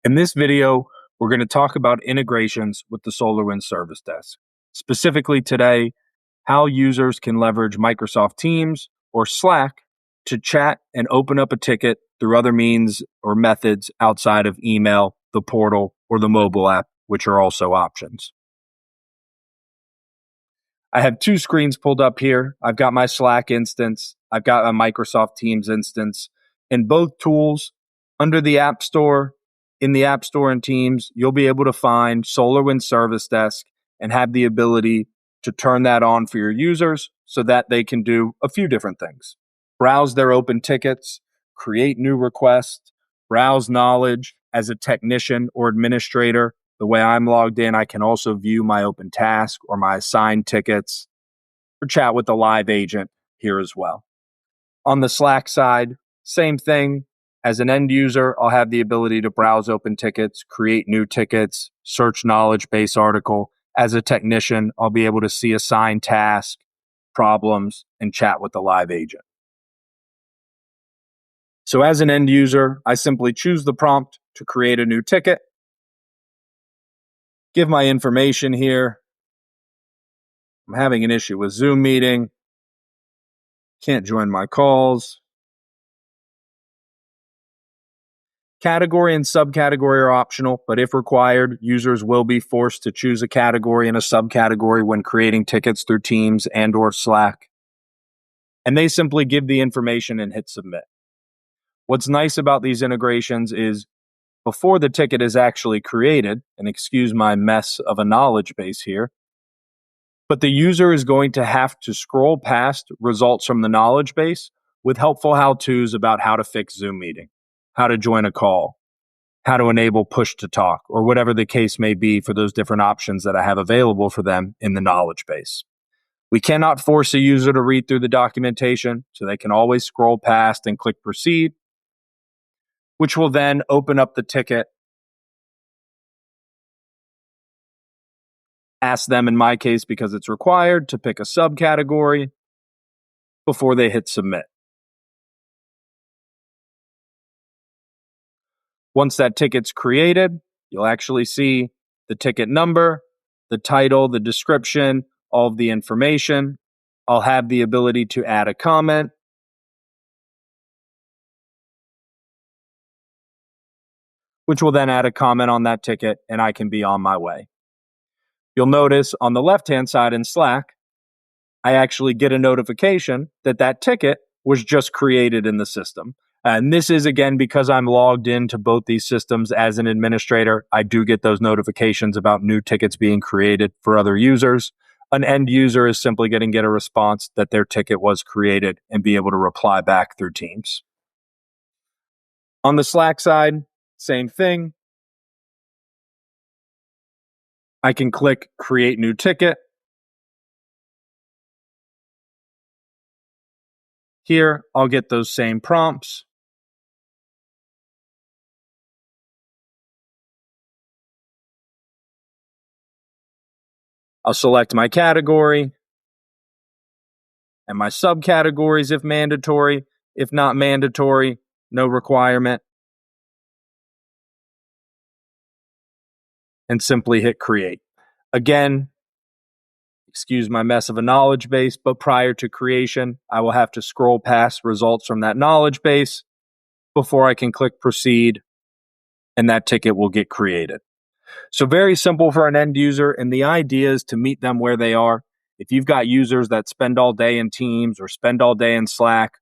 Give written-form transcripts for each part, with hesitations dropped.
In this video, we're going to talk about integrations with the SolarWinds Service Desk. Specifically today, how users can leverage Microsoft Teams or Slack to chat and open up a ticket through other means or methods outside of email, the portal, or the mobile app, which are also options. I have two screens pulled up here. I've got my Slack instance. I've got a Microsoft Teams instance. In both tools, under the App Store, in the App Store and Teams, you'll be able to find SolarWinds Service Desk and have the ability to turn that on for your users so that they can do a few different things. Browse their open tickets, create new requests, browse knowledge as a technician or administrator. The way I'm logged in, I can also view my open task or my assigned tickets or chat with the live agent here as well. On the Slack side, same thing. As an end user, I'll have the ability to browse open tickets, create new tickets, search knowledge base article. As a technician, I'll be able to see assigned tasks, problems, and chat with the live agent. So as an end user, I simply choose the prompt to create a new ticket, give my information here. I'm having an issue with Zoom meeting. Can't join my calls. Category and subcategory are optional, but if required, users will be forced to choose a category and a subcategory when creating tickets through Teams and or Slack. And they simply give the information and hit submit. What's nice about these integrations is before the ticket is actually created, and excuse my mess of a knowledge base here, but the user is going to have to scroll past results from the knowledge base with helpful how-tos about how to fix Zoom meeting, how to join a call, how to enable push to talk, or whatever the case may be for those different options that I have available for them in the knowledge base. We cannot force a user to read through the documentation, so they can always scroll past and click proceed, which will then open up the ticket. Ask them, in my case, because it's required, to pick a subcategory before they hit submit. Once that ticket's created, you'll actually see the ticket number, the title, the description, all of the information. I'll have the ability to add a comment. Which will then add a comment on that ticket, and I can be on my way. You'll notice on the left-hand side in Slack, I actually get a notification that that ticket was just created in the system. And this is, again, because I'm logged into both these systems as an administrator. I do get those notifications about new tickets being created for other users. An end user is simply going to get a response that their ticket was created and be able to reply back through Teams. On the Slack side, same thing. I can click Create New Ticket. Here, I'll get those same prompts. I'll select my category and my subcategories if mandatory. If not mandatory, no requirement. And simply hit create. Again, excuse my mess of a knowledge base, but prior to creation, I will have to scroll past results from that knowledge base before I can click proceed, and that ticket will get created. So very simple for an end user, and the idea is to meet them where they are. If you've got users that spend all day in Teams or spend all day in Slack,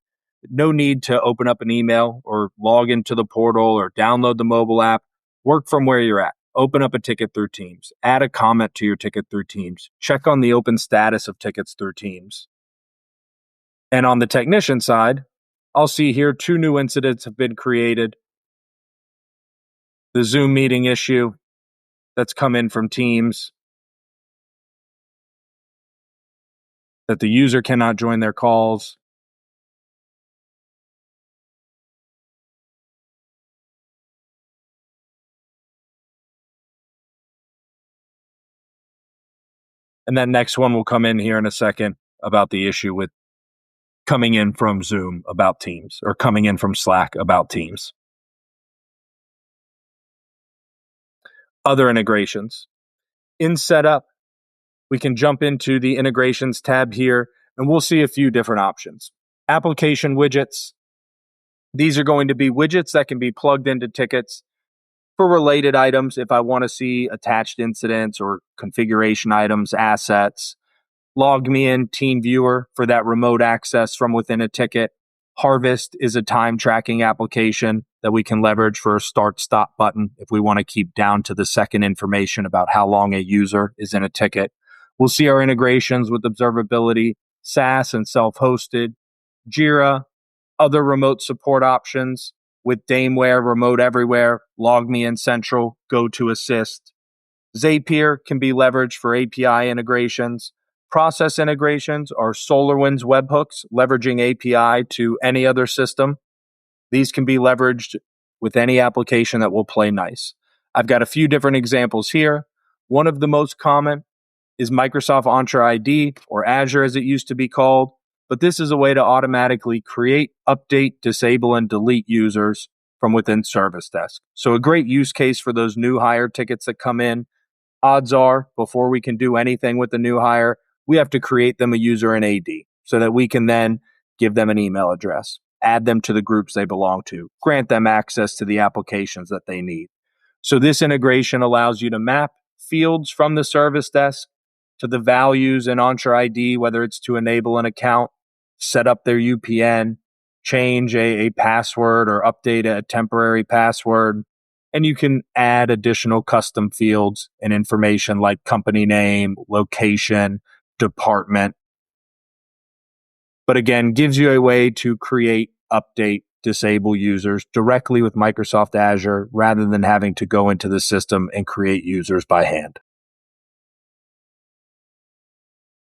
no need to open up an email or log into the portal or download the mobile app. Work from where you're at. Open up a ticket through Teams. Add a comment to your ticket through Teams. Check on the open status of tickets through Teams. And on the technician side, I'll see here 2 new incidents have been created. The Zoom meeting issue that's come in from Teams, that the user cannot join their calls. And that next one will come in here in a second about the issue with coming in from Zoom about Teams or coming in from Slack about Teams. Other integrations. In setup, we can jump into the integrations tab here, and we'll see a few different options. Application widgets. These are going to be widgets that can be plugged into tickets for related items. If I want to see attached incidents or configuration items, assets, Log Me In Team Viewer for that remote access from within a ticket. Harvest is a time tracking application that we can leverage for a start-stop button if we want to keep down to the second information about how long a user is in a ticket. We'll see our integrations with observability, SaaS and self-hosted, Jira, other remote support options with Dameware, Remote Everywhere, Log Me In Central, GoToAssist. Zapier can be leveraged for API integrations. Process integrations are SolarWinds webhooks, leveraging API to any other system. These can be leveraged with any application that will play nice. I've got a few different examples here. One of the most common is Microsoft Entra ID, or Azure as it used to be called, but this is a way to automatically create, update, disable, and delete users from within Service Desk. So a great use case for those new hire tickets that come in. Odds are, before we can do anything with the new hire, we have to create them a user in AD so that we can then give them an email address, add them to the groups they belong to, grant them access to the applications that they need. So this integration allows you to map fields from the Service Desk to the values in Entra ID, whether it's to enable an account, set up their UPN, change a password or update a temporary password. And you can add additional custom fields and information like company name, location, department. But again, gives you a way to create, update, disable users directly with Microsoft Azure rather than having to go into the system and create users by hand.